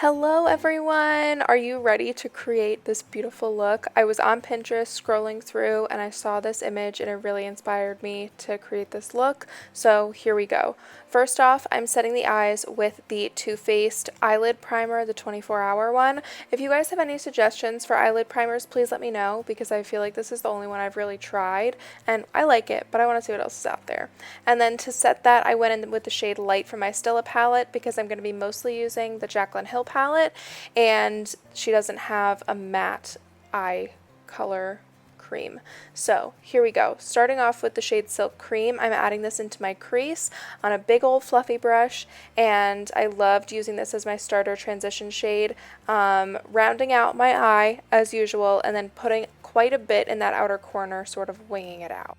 Hello everyone! Are you ready to create this beautiful look? I was on Pinterest scrolling through and I saw this image and it really inspired me to create this look. So here we go. First off, I'm setting the eyes with the Too Faced eyelid primer, the 24-hour one. If you guys have any suggestions for eyelid primers, please let me know because I feel like this is the only one I've really tried and I like it, but I want to see what else is out there. And then to set that, I went in with the shade Light from my Stilla palette because I'm going to be mostly using the Jaclyn palette, and she doesn't have a matte eye color cream. So here we go. Starting off with the shade Silk Cream, I'm adding this into my crease on a big old fluffy brush, and I loved using this as my starter transition shade, rounding out my eye as usual, and then putting quite a bit in that outer corner, sort of winging it out.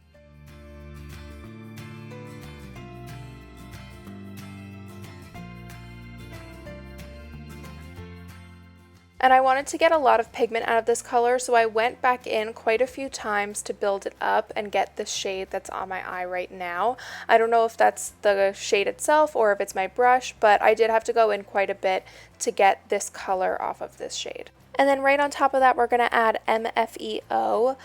And I wanted to get a lot of pigment out of this color, so I went back in quite a few times to build it up and get the shade that's on my eye right now. I don't know if that's the shade itself or if it's my brush, but I did have to go in quite a bit to get this color off of this shade. And then right on top of that, we're going to add MFEO,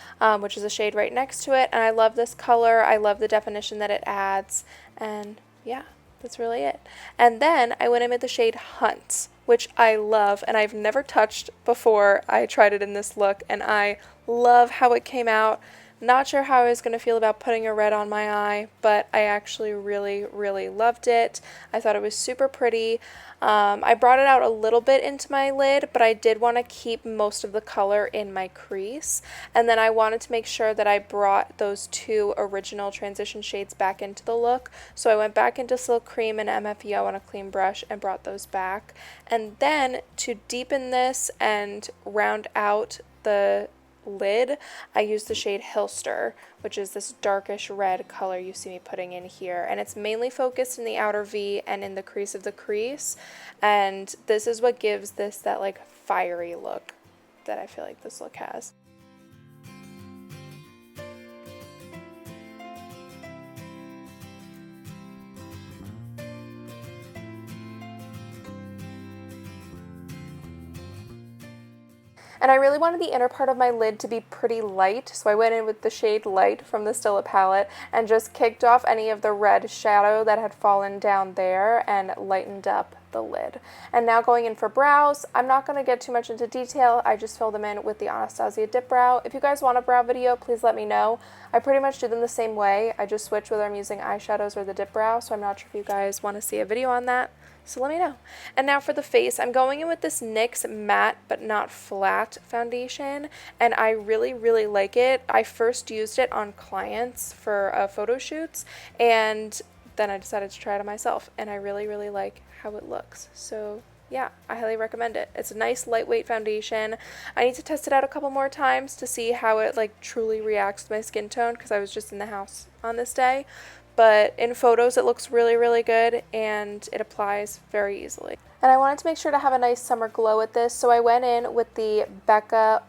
which is a shade right next to it. And I love this color. I love the definition that it adds. And yeah, that's really it. And then I went in with the shade Hunt, which I love and I've never touched before I tried it in this look, and I love how it came out. Not sure how I was going to feel about putting a red on my eye, but I actually really loved it. I thought it was super pretty. I brought it out a little bit into my lid, but I did want to keep most of the color in my crease. And then I wanted to make sure that I brought those two original transition shades back into the look. So I went back into Silk Cream and MFEO on a clean brush and brought those back. And then to deepen this and round out the lid, I used the shade Hillster, which is this darkish red color you see me putting in here, and it's mainly focused in the outer V and in the crease of the crease, and this is what gives this that like fiery look that I feel like this look has. And I really wanted the inner part of my lid to be pretty light, so I went in with the shade Light from the Stilla palette and just kicked off any of the red shadow that had fallen down there and lightened up the lid. And now going in for brows, I'm not going to get too much into detail. I just fill them in with the Anastasia dip brow. If you guys want a brow video, please let me know. I pretty much do them the same way. I just switch whether I'm using eyeshadows or the dip brow, so I'm not sure if you guys want to see a video on that. So let me know. And now for the face, I'm going in with this NYX matte but not flat foundation, and I really like it. I first used it on clients for photo shoots, and then I decided to try it on myself, and I really like how it looks. So yeah, I highly recommend it. It's a nice lightweight foundation. I need to test it out a couple more times to see how it like truly reacts to my skin tone because I was just in the house on this day. But in photos it looks really good and it applies very easily. And I wanted to make sure to have a nice summer glow with this, so I went in with the Becca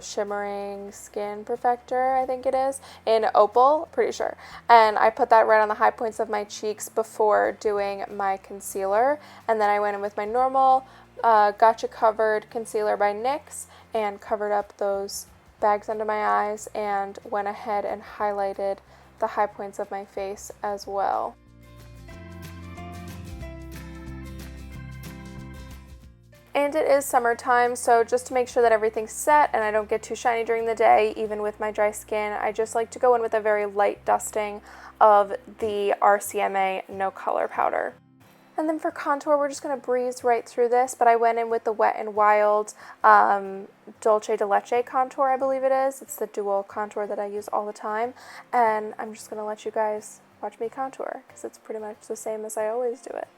Shimmering Skin Perfector, I think it is, in Opal, pretty sure. And I put that right on the high points of my cheeks before doing my concealer. And then I went in with my normal Gotcha Covered Concealer by NYX and covered up those bags under my eyes and went ahead and highlighted the high points of my face as well. And it is summertime, so just to make sure that everything's set and I don't get too shiny during the day, even with my dry skin, I just like to go in with a very light dusting of the RCMA No Color Powder. And then for contour, we're just going to breeze right through this, but I went in with the Wet n Wild Dolche de Leche contour, I believe it is. It's the dual contour that I use all the time, and I'm just going to let you guys watch me contour because it's pretty much the same as I always do it.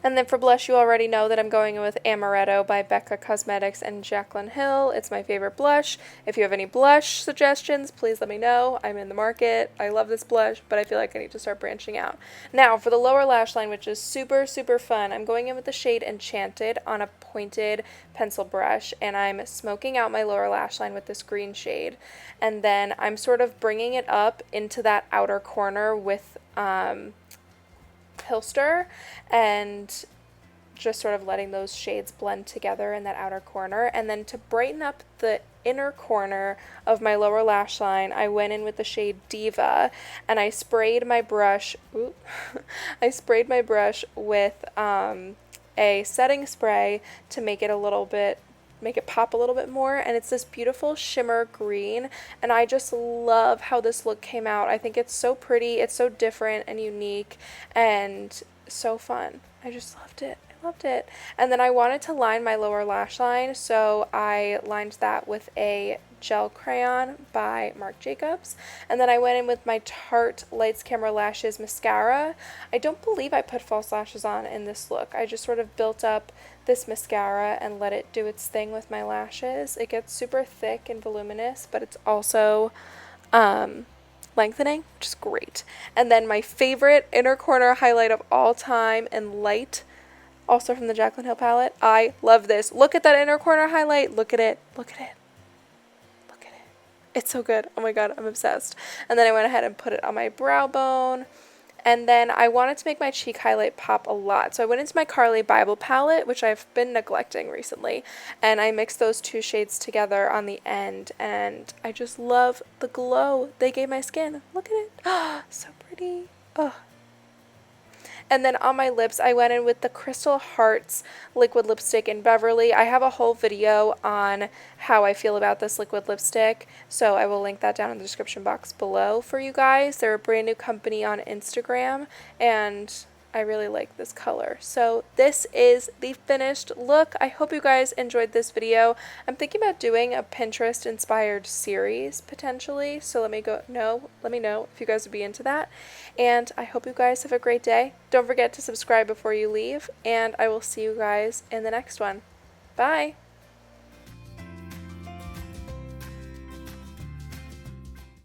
And then for blush, you already know that I'm going in with Amoretto by Becca Cosmetics and Jaclyn Hill. It's my favorite blush. If you have any blush suggestions, please let me know. I'm in the market. I love this blush, but I feel like I need to start branching out. Now, for the lower lash line, which is super, super fun, I'm going in with the shade Enchanted on a pointed pencil brush, and I'm smoking out my lower lash line with this green shade. And then I'm sort of bringing it up into that outer corner with Pilster and just sort of letting those shades blend together in that outer corner. And then to brighten up the inner corner of my lower lash line, I went in with the shade Diva, and I sprayed my brush I sprayed my brush with a setting spray to make it pop a little bit more, and it's this beautiful shimmer green, and I just love how this look came out. I think it's so pretty, it's so different and unique, and so fun. I just loved it. I loved it. And then I wanted to line my lower lash line, so I lined that with a gel crayon by Marc Jacobs, and then I went in with my Tarte Lights Camera Lashes mascara. I don't believe I put false lashes on in this look. I just sort of built up this mascara and let it do its thing with my lashes. It gets super thick and voluminous, but it's also lengthening, which is great. And then my favorite inner corner highlight of all time in light, also from the Jaclyn Hill palette. I love this. Look at that inner corner highlight. Look at it. Look at it. Look at it. It's so good. Oh my god, I'm obsessed. And then I went ahead and put it on my brow bone. And then I wanted to make my cheek highlight pop a lot. So I went into my Carli Bybel palette, which I've been neglecting recently. And I mixed those two shades together on the end. And I just love the glow they gave my skin. Look at it. Oh, so pretty. Oh. And then on my lips, I went in with the Crystal Hearts liquid lipstick in Beverly. I have a whole video on how I feel about this liquid lipstick, so I will link that down in the description box below for you guys. They're a brand new company on Instagram, and I really like this color. So this is the finished look. I hope you guys enjoyed this video. I'm thinking about doing a Pinterest inspired series potentially, so let me know if you guys would be into that. And I hope you guys have a great day. Don't forget to subscribe before you leave, and I will see you guys in the next one. Bye!